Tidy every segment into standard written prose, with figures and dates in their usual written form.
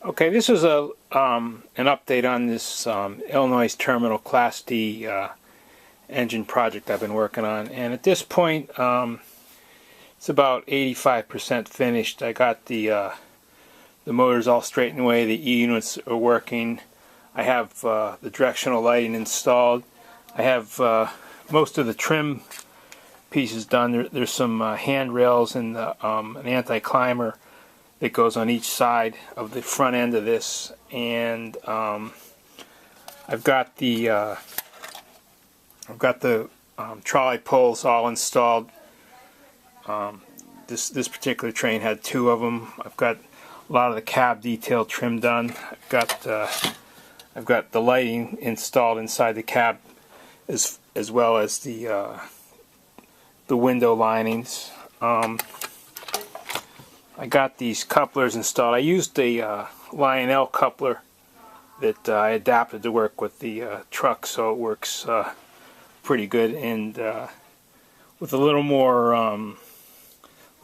Okay, this is an update on this Illinois Terminal Class D engine project I've been working on, and at this point it's about 85% finished. I got the motors all straightened away, the E-units are working. I have the directional lighting installed. I have most of the trim pieces done. There's some handrails and an anti-climber that goes on each side of the front end of this, and I've got the trolley poles all installed. This particular train had two of them. I've got a lot of the cab detail trim done. I've got the lighting installed inside the cab, as well as the window linings. I got these couplers installed. I used the Lionel coupler that I adapted to work with the truck, so it works pretty good. And with a little more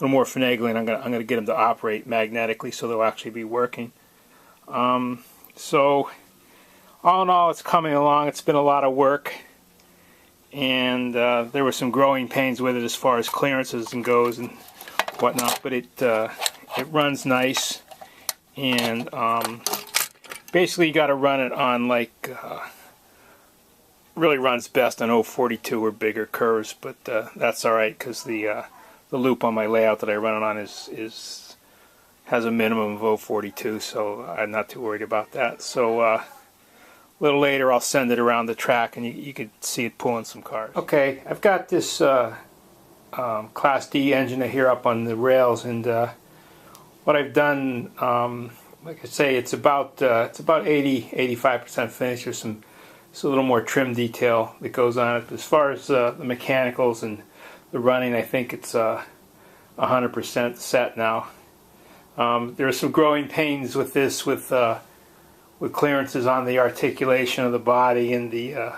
finagling, I'm gonna get them to operate magnetically, so they'll actually be working. So all in all, it's coming along. It's been a lot of work, and there were some growing pains with it as far as clearances and goes and whatnot, but it runs nice. And basically you got to run it on really runs best on 042 or bigger curves, but that's alright, because the loop on my layout that I run it on has a minimum of 042, so I'm not too worried about that. So a little later I'll send it around the track and you could see it pulling some cars. Okay, I've got this Class D engine here up on the rails, and what I've done, like I say, it's about 85% finished. There's a little more trim detail that goes on it. As far as the mechanicals and the running, I think it's 100% set now. There are some growing pains with this, with clearances on the articulation of the body, and the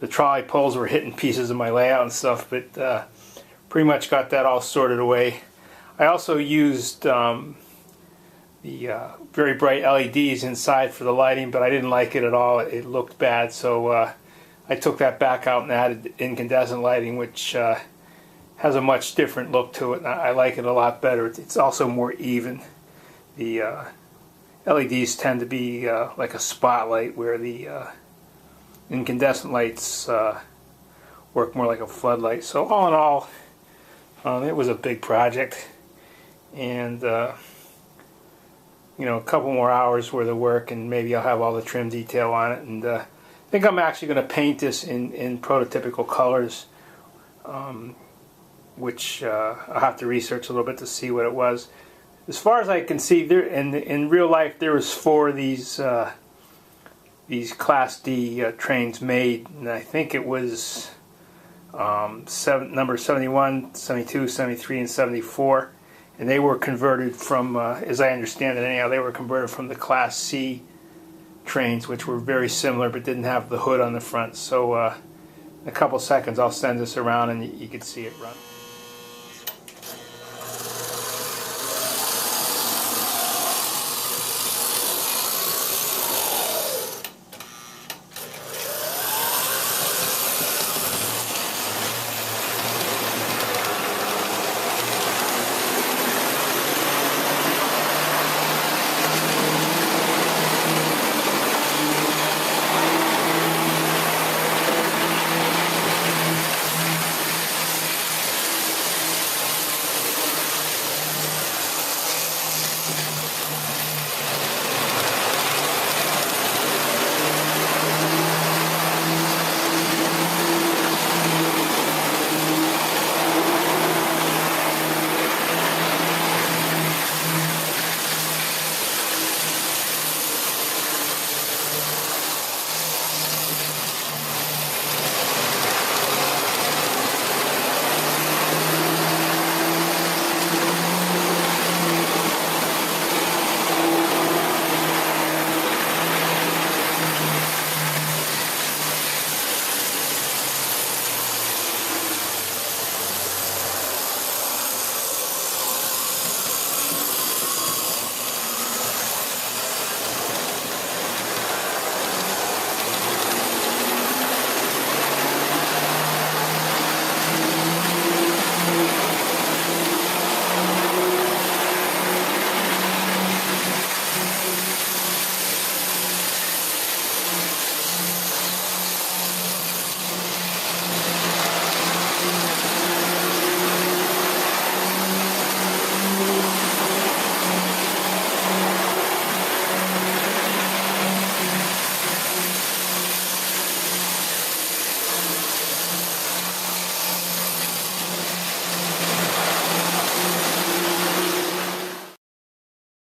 trolley poles were hitting pieces of my layout and stuff, but pretty much got that all sorted away. I also used the very bright LEDs inside for the lighting, but I didn't like it at all. It looked bad, so I took that back out and added incandescent lighting, which has a much different look to it. I like it a lot better. It's also more even. The LEDs tend to be like a spotlight, where the incandescent lights work more like a floodlight. So all in all, it was a big project, and you know, a couple more hours worth of work, and maybe I'll have all the trim detail on it. And I think I'm actually going to paint this in prototypical colors, which I'll have to research a little bit to see what it was. As far as I can see, there in real life there was 4 of these Class D trains made, and I think it was number 71, 72, 73, and 74, and they were converted from, as I understand it anyhow, they were converted from the Class C trains, which were very similar but didn't have the hood on the front. So in a couple seconds I'll send this around and you can see it run.